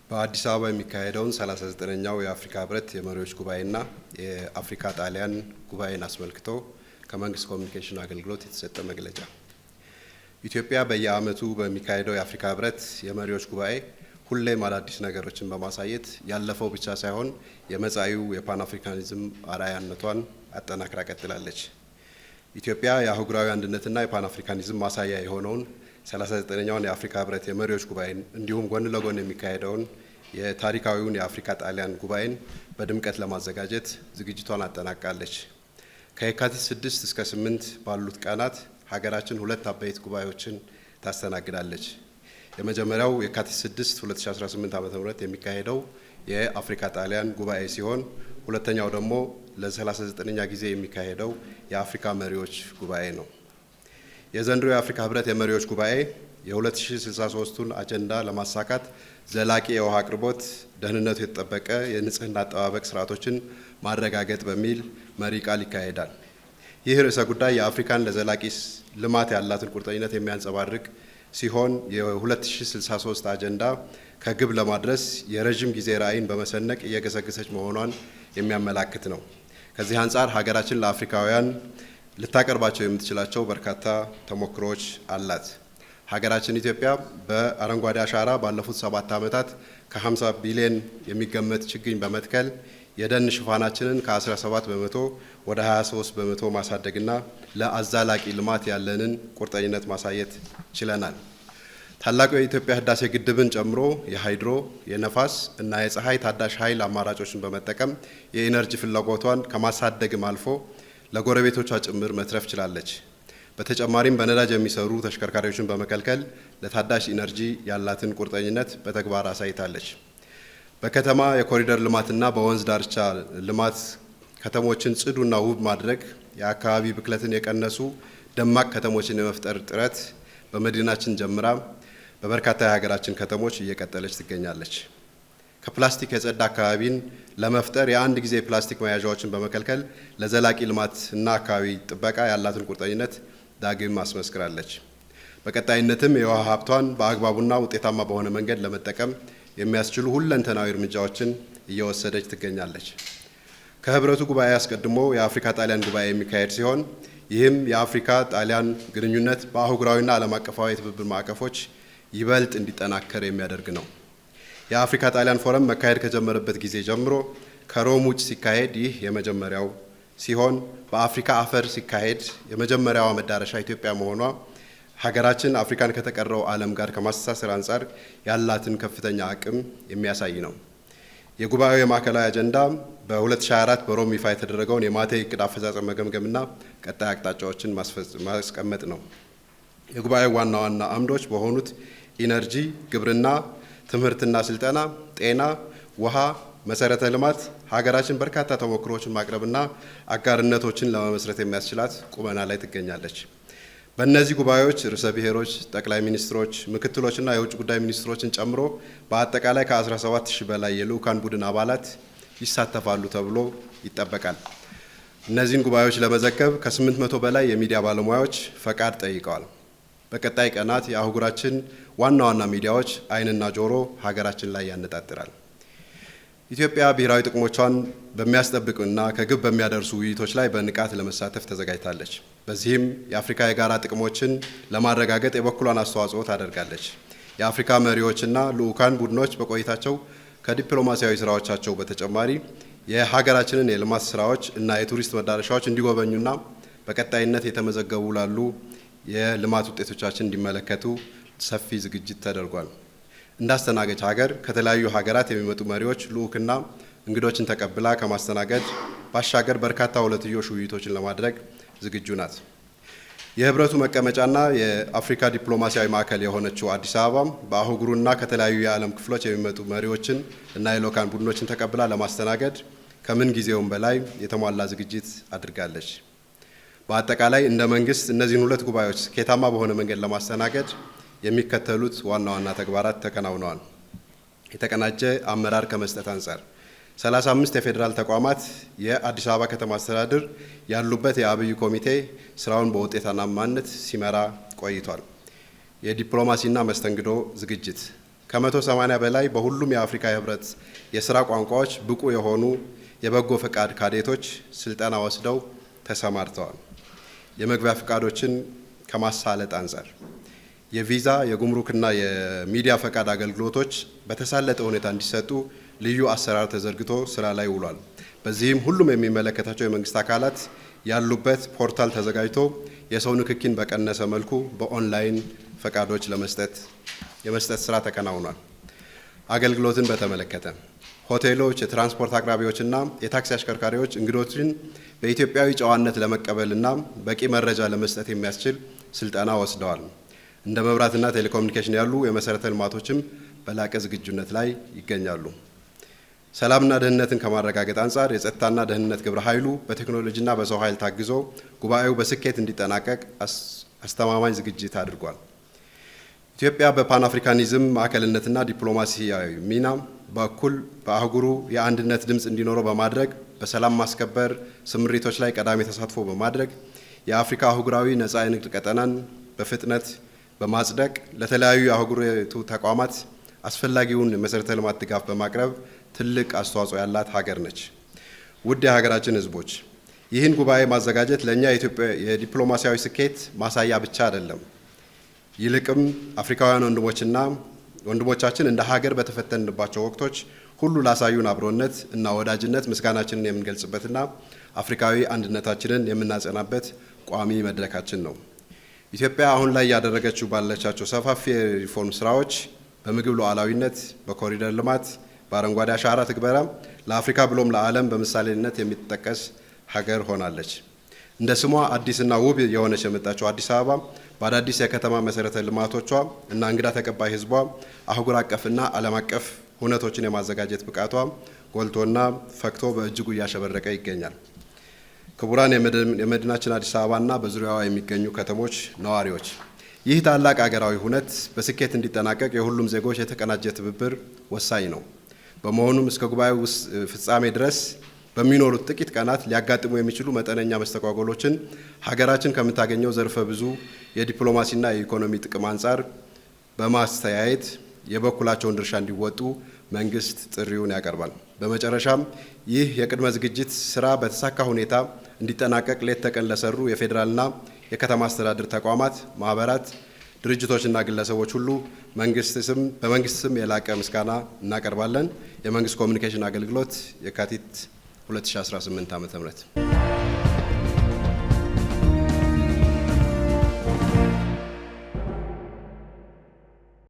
በአዲስ አበባ የሚካሄደውን 39ኛው የአፍሪካ ህብረት የመሪዎች ጉባኤና የአፍሪካ ጣሊያን ጉባኤን አስመልክቶ ከመንግስት ኮሚኒኬሽን አገልግሎት የተሰጠ መግለጫ። ኢትዮጵያ በየዓመቱ በሚካሄደው የአፍሪካ ህብረት የመሪዎች ጉባኤ ሁሌም አዳዲስ ነገሮችን በማሳየት ያለፈው ብቻ ሳይሆን የመጻኢው የፓን አፍሪካኒዝም አርአያነቷን አጠናክራ ቀጥላለች። ኢትዮጵያ የአህጉራዊ አንድነትና የፓን አፍሪካኒዝም ማሳያ የሆነውን 39ኛውን የአፍሪካ ህብረት የመሪዎች ጉባኤን እንዲሁም ጎን ለጎን የሚካሄደውን የታሪካዊውን የአፍሪካ ጣሊያን ጉባኤን በድምቀት ለማዘጋጀት ዝግጅቷን አጠናቃለች። ከየካቲት 6 እስከ 8 ባሉት ቀናት ሀገራችን ሁለት አበይት ጉባኤዎችን ታስተናግዳለች። የመጀመሪያው የካቲት 6 2018 ዓ.ም የሚካሄደው የአፍሪካ ጣሊያን ጉባኤ ሲሆን ሁለተኛው ደግሞ ለ39ኛ ጊዜ የሚካሄደው የአፍሪካ መሪዎች ጉባኤ ነው። የዘንድሮ የአፍሪካ ህብረት የመሪዎች ጉባኤ የ2063ቱን አጀንዳ ለማሳካት ዘላቂ የውሃ አቅርቦት፣ ደህንነቱ የተጠበቀ የንጽህና አጠባበቅ ስርዓቶችን ማረጋገጥ በሚል መሪ ቃል ይካሄዳል። ይህ ርዕሰ ጉዳይ የአፍሪካን ለዘላቂ ልማት ያላትን ቁርጠኝነት የሚያንጸባርቅ ሲሆን የ2063 አጀንዳ ከግብ ለማድረስ የረዥም ጊዜ ራዕይን በመሰነቅ እየገሰገሰች መሆኗን የሚያመላክት ነው። ከዚህ አንጻር ሀገራችን ለአፍሪካውያን ልታቀርባቸው የምትችላቸው በርካታ ተሞክሮዎች አላት። ሀገራችን ኢትዮጵያ በአረንጓዴ አሻራ ባለፉት 7 ዓመታት ከ50 ቢሊዮን የሚገመት ችግኝ በመትከል የደን ሽፋናችንን ከ17 በመቶ ወደ 23 በመቶ ማሳደግና ለአዛላቂ ልማት ያለንን ቁርጠኝነት ማሳየት ችለናል። ታላቁ የኢትዮጵያ ህዳሴ ግድብን ጨምሮ የሃይድሮ፣ የነፋስ እና የፀሐይ ታዳሽ ኃይል አማራጮችን በመጠቀም የኢነርጂ ፍላጎቷን ከማሳደግም አልፎ ለጎረቤቶቿ ጭምር መትረፍ ችላለች። በተጨማሪም በነዳጅ የሚሰሩ ተሽከርካሪዎችን በመከልከል ለታዳሽ ኢነርጂ ያላትን ቁርጠኝነት በተግባር አሳይታለች። በከተማ የኮሪደር ልማትና በወንዝ ዳርቻ ልማት ከተሞችን ጽዱና ውብ ማድረግ፣ የአካባቢ ብክለትን የቀነሱ ደማቅ ከተሞችን የመፍጠር ጥረት በመዲናችን ጀምራ በበርካታ የሀገራችን ከተሞች እየቀጠለች ትገኛለች። ከፕላስቲክ የጸዳ አካባቢን ለመፍጠር የአንድ ጊዜ ፕላስቲክ መያዣዎችን በመከልከል ለዘላቂ ልማትና አካባቢ ጥበቃ ያላትን ቁርጠኝነት ዳግም አስመስክራለች። በቀጣይነትም የውሃ ሀብቷን በአግባቡና ውጤታማ በሆነ መንገድ ለመጠቀም የሚያስችሉ ሁለንተናዊ እርምጃዎችን እየወሰደች ትገኛለች። ከህብረቱ ጉባኤ አስቀድሞ የአፍሪካ ጣሊያን ጉባኤ የሚካሄድ ሲሆን ይህም የአፍሪካ ጣሊያን ግንኙነት በአህጉራዊና ዓለም አቀፋዊ የትብብር ማዕቀፎች ይበልጥ እንዲጠናከር የሚያደርግ ነው። የአፍሪካ ጣሊያን ፎረም መካሄድ ከጀመረበት ጊዜ ጀምሮ ከሮም ውጭ ሲካሄድ ይህ የመጀመሪያው ሲሆን በአፍሪካ አፈር ሲካሄድ የመጀመሪያዋ መዳረሻ ኢትዮጵያ መሆኗ ሀገራችን አፍሪካን ከተቀረው ዓለም ጋር ከማስተሳሰር አንጻር ያላትን ከፍተኛ አቅም የሚያሳይ ነው። የጉባኤው የማዕከላዊ አጀንዳ በ2024 በሮም ይፋ የተደረገውን የማቴ እቅድ አፈጻጸም መገምገምና ቀጣይ አቅጣጫዎችን ማስቀመጥ ነው። የጉባኤው ዋና ዋና አምዶች በሆኑት ኢነርጂ፣ ግብርና፣ ትምህርትና ስልጠና፣ ጤና፣ ውሃ፣ መሰረተ ልማት ሀገራችን በርካታ ተሞክሮዎችን ማቅረብና አጋርነቶችን ለመመስረት የሚያስችላት ቁመና ላይ ትገኛለች። በእነዚህ ጉባኤዎች ርዕሰ ብሔሮች፣ ጠቅላይ ሚኒስትሮች፣ ምክትሎችና የውጭ ጉዳይ ሚኒስትሮችን ጨምሮ በአጠቃላይ ከ17000 በላይ የልዑካን ቡድን አባላት ይሳተፋሉ ተብሎ ይጠበቃል። እነዚህን ጉባኤዎች ለመዘገብ ከ800 በላይ የሚዲያ ባለሙያዎች ፈቃድ ጠይቀዋል። በቀጣይ ቀናት የአህጉራችን ዋና ዋና ሚዲያዎች ዓይንና ጆሮ ሀገራችን ላይ ያነጣጥራል። ኢትዮጵያ ብሔራዊ ጥቅሞቿን በሚያስጠብቁና ከግብ በሚያደርሱ ውይይቶች ላይ በንቃት ለመሳተፍ ተዘጋጅታለች። በዚህም የአፍሪካ የጋራ ጥቅሞችን ለማረጋገጥ የበኩሏን አስተዋጽኦ ታደርጋለች። የአፍሪካ መሪዎችና ልዑካን ቡድኖች በቆይታቸው ከዲፕሎማሲያዊ ስራዎቻቸው በተጨማሪ የሀገራችንን የልማት ስራዎች እና የቱሪስት መዳረሻዎች እንዲጎበኙና በቀጣይነት የተመዘገቡ ላሉ የልማት ውጤቶቻችን እንዲመለከቱ ሰፊ ዝግጅት ተደርጓል። እንዳስተናገች ሀገር ከተለያዩ ሀገራት የሚመጡ መሪዎች ልዑክና እንግዶችን ተቀብላ ከማስተናገድ ባሻገር በርካታ ሁለትዮሽ ውይይቶችን ለማድረግ ዝግጁ ናት። የህብረቱ መቀመጫና የአፍሪካ ዲፕሎማሲያዊ ማዕከል የሆነችው አዲስ አበባ በአህጉሩና ከተለያዩ የዓለም ክፍሎች የሚመጡ መሪዎችን እና የልዑካን ቡድኖችን ተቀብላ ለማስተናገድ ከምን ጊዜውም በላይ የተሟላ ዝግጅት አድርጋለች። በአጠቃላይ እንደ መንግስት እነዚህን ሁለት ጉባኤዎች ስኬታማ በሆነ መንገድ ለማስተናገድ የሚከተሉት ዋና ዋና ተግባራት ተከናውነዋል። የተቀናጀ አመራር ከመስጠት አንጻር 35 የፌዴራል ተቋማት የአዲስ አበባ ከተማ አስተዳደር ያሉበት የአብይ ኮሚቴ ስራውን በውጤታማነት ሲመራ ቆይቷል። የዲፕሎማሲና መስተንግዶ ዝግጅት ከ180 በላይ በሁሉም የአፍሪካ ህብረት የስራ ቋንቋዎች ብቁ የሆኑ የበጎ ፈቃድ ካዴቶች ስልጠና ወስደው ተሰማርተዋል። የመግቢያ ፈቃዶችን ከማሳለጥ አንጻር የቪዛ የጉምሩክና የሚዲያ ፈቃድ አገልግሎቶች በተሳለጠ ሁኔታ እንዲሰጡ ልዩ አሰራር ተዘርግቶ ስራ ላይ ውሏል። በዚህም ሁሉም የሚመለከታቸው የመንግስት አካላት ያሉበት ፖርታል ተዘጋጅቶ የሰው ንክኪን በቀነሰ መልኩ በኦንላይን ፈቃዶች የመስጠት ስራ ተከናውኗል። አገልግሎትን በተመለከተ ሆቴሎች፣ የትራንስፖርት አቅራቢዎችና የታክሲ አሽከርካሪዎች እንግዶችን በኢትዮጵያዊ ጨዋነት ለመቀበልና በቂ መረጃ ለመስጠት የሚያስችል ስልጠና ወስደዋል። እንደ መብራትና ቴሌኮሙኒኬሽን ያሉ የመሰረተ ልማቶችም በላቀ ዝግጁነት ላይ ይገኛሉ። ሰላምና ደህንነትን ከማረጋገጥ አንጻር የጸጥታና ደህንነት ግብረ ኃይሉ በቴክኖሎጂና በሰው ኃይል ታግዞ ጉባኤው በስኬት እንዲጠናቀቅ አስተማማኝ ዝግጅት አድርጓል። ኢትዮጵያ በፓን አፍሪካኒዝም ማዕከልነትና ዲፕሎማሲያዊ ሚና በኩል በአህጉሩ የአንድነት ድምፅ እንዲኖረው በማድረግ በሰላም ማስከበር ስምሪቶች ላይ ቀዳሚ ተሳትፎ በማድረግ የአፍሪካ አህጉራዊ ነጻ የንግድ ቀጠናን በፍጥነት በማጽደቅ ለተለያዩ የአህጉሪቱ ተቋማት አስፈላጊውን የመሰረተ ልማት ድጋፍ በማቅረብ ትልቅ አስተዋጽኦ ያላት ሀገር ነች። ውድ የሀገራችን ሕዝቦች፣ ይህን ጉባኤ ማዘጋጀት ለእኛ የዲፕሎማሲያዊ ስኬት ማሳያ ብቻ አይደለም። ይልቅም አፍሪካውያን ወንድሞቻችን እንደ ሀገር በተፈተንባቸው ወቅቶች ሁሉ ላሳዩን አብሮነት እና ወዳጅነት ምስጋናችንን የምንገልጽበትና አፍሪካዊ አንድነታችንን የምናጸናበት ቋሚ መድረካችን ነው። ኢትዮጵያ አሁን ላይ ያደረገችው ባለቻቸው ሰፋፊ የሪፎርም ስራዎች በምግብ ሉዓላዊነት፣ በኮሪደር ልማት፣ በአረንጓዴ አሻራ ትግበራ ለአፍሪካ ብሎም ለዓለም በምሳሌነት የሚጠቀስ ሀገር ሆናለች። እንደ ስሟ አዲስና ውብ የሆነች የመጣችው አዲስ አበባ በአዳዲስ የከተማ መሰረተ ልማቶቿ እና እንግዳ ተቀባይ ህዝቧ አህጉር አቀፍና ዓለም አቀፍ ሁነቶችን የማዘጋጀት ብቃቷ ጎልቶና ፈክቶ በእጅጉ እያሸበረቀ ይገኛል። ክቡራን የመዲናችን አዲስ አበባና በዙሪያዋ የሚገኙ ከተሞች ነዋሪዎች፣ ይህ ታላቅ ሀገራዊ ሁነት በስኬት እንዲጠናቀቅ የሁሉም ዜጎች የተቀናጀ ትብብር ወሳኝ ነው። በመሆኑም እስከ ጉባኤው ፍጻሜ ድረስ በሚኖሩት ጥቂት ቀናት ሊያጋጥሙ የሚችሉ መጠነኛ መስተጓጎሎችን ሀገራችን ከምታገኘው ዘርፈ ብዙ የዲፕሎማሲና የኢኮኖሚ ጥቅም አንጻር በማስተያየት የበኩላቸውን ድርሻ እንዲወጡ መንግስት ጥሪውን ያቀርባል። በመጨረሻም ይህ የቅድመ ዝግጅት ስራ በተሳካ ሁኔታ እንዲጠናቀቅ ሌት ተቀን ለሰሩ የፌዴራልና የከተማ አስተዳደር ተቋማት፣ ማህበራት፣ ድርጅቶችና ግለሰቦች ሁሉ በመንግስት ስም የላቀ ምስጋና እናቀርባለን። የመንግስት ኮሚኒኬሽን አገልግሎት የካቲት 2018 ዓ.ም